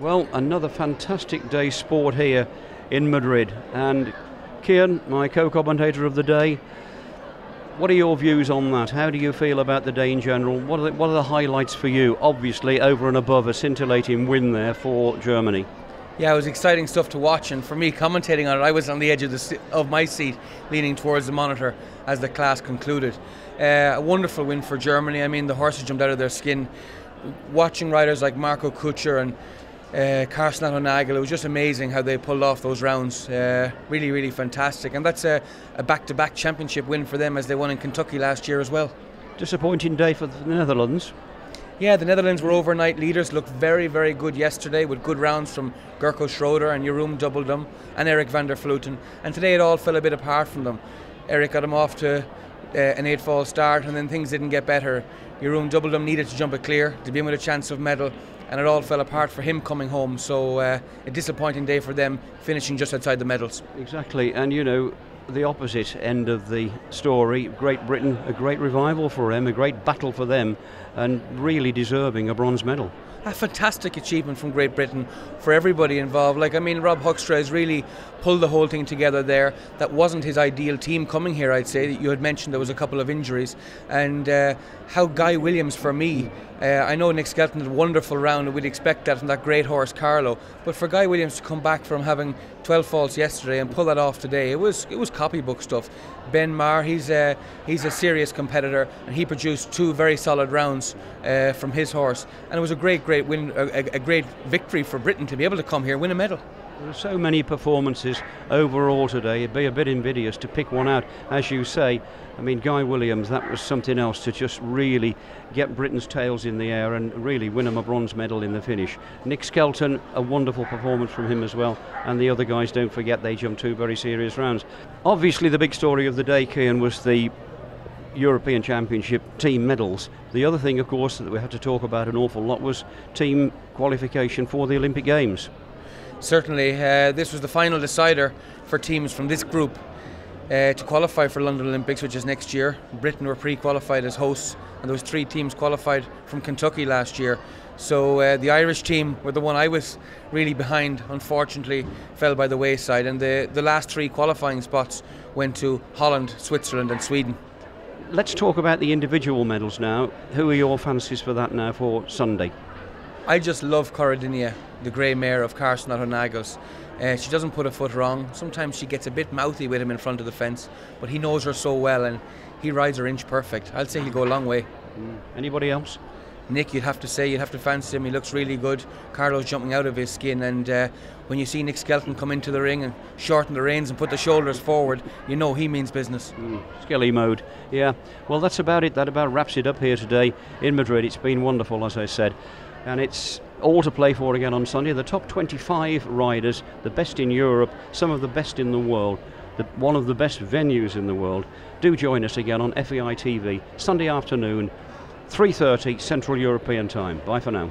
Well, another fantastic day's sport here in Madrid. And Cian, my co-commentator of the day, what are your views on that? How do you feel about the day in general? What are the highlights for you? Obviously, over and above a scintillating win there for Germany. Yeah, it was exciting stuff to watch, and for me, commentating on it, I was on the edge of my seat, leaning towards the monitor as the class concluded. A wonderful win for Germany. I mean, the horses jumped out of their skin. Watching riders like Marco Kutscher and Carsten Nagel, it was just amazing how they pulled off those rounds. Really, really fantastic. And that's a back-to-back championship win for them, as they won in Kentucky last year as well. Disappointing day for the Netherlands. Yeah, the Netherlands were overnight leaders, looked very, very good yesterday with good rounds from Gerco Schroeder and Jeroen Dubbeldam and Eric van der Vleuten. And today it all fell a bit apart from them. Eric got him off to an 8-fall start, and then things didn't get better. Jeroen Dubbeldam needed to jump it clear to be in with a chance of medal, and it all fell apart for him coming home. So a disappointing day for them, finishing just outside the medals. Exactly, and you know, the opposite end of the story, Great Britain, a great revival for them, a great battle for them, and really deserving a bronze medal. A fantastic achievement from Great Britain for everybody involved. Like, I mean, Rob Hoekstra has really pulled the whole thing together there. That wasn't his ideal team coming here, I'd say. You had mentioned there was a couple of injuries. And how Guy Williams, for me, I know Nick Skelton had a wonderful round, and we'd expect that from that great horse Carlo. But for Guy Williams to come back from having 12 faults yesterday and pull that off today, it was copybook stuff. Ben Maher, he's a serious competitor, and he produced 2 very solid rounds from his horse. And it was a great win, a great victory for Britain to be able to come here, win a medal. There are so many performances overall today. It'd be a bit invidious to pick one out, as you say. I mean, Guy Williams, that was something else to just really get Britain's tails in the air and really win them a bronze medal in the finish. Nick Skelton, a wonderful performance from him as well. And the other guys, don't forget, they jumped 2 very serious rounds. Obviously, the big story of the day, Cian, was the European Championship team medals. The other thing, of course, that we had to talk about an awful lot was team qualification for the Olympic Games. Certainly, this was the final decider for teams from this group to qualify for London Olympics, which is next year. Britain were pre-qualified as hosts, and there was 3 teams qualified from Kentucky last year. So the Irish team were the one I was really behind, unfortunately fell by the wayside, and the last 3 qualifying spots went to Holland, Switzerland and Sweden. Let's talk about the individual medals now. Who are your fancies for that now for Sunday? I just love Corradinia, the grey mare of Carsten Nagels. She doesn't put a foot wrong. Sometimes she gets a bit mouthy with him in front of the fence, but he knows her so well, and he rides her inch perfect. I'd say he'll go a long way. Anybody else? Nick, you'd have to fancy him. He looks really good. Carlo's jumping out of his skin, and when you see Nick Skelton come into the ring and shorten the reins and put the shoulders forward, you know he means business. Skelly mode, yeah. Well, that's about it. That about wraps it up here today in Madrid. It's been wonderful, as I said. And it's all to play for again on Sunday. The top 25 riders, the best in Europe, some of the best in the world, one of the best venues in the world. Do join us again on FEI TV, Sunday afternoon, 3:30 Central European Time. Bye for now.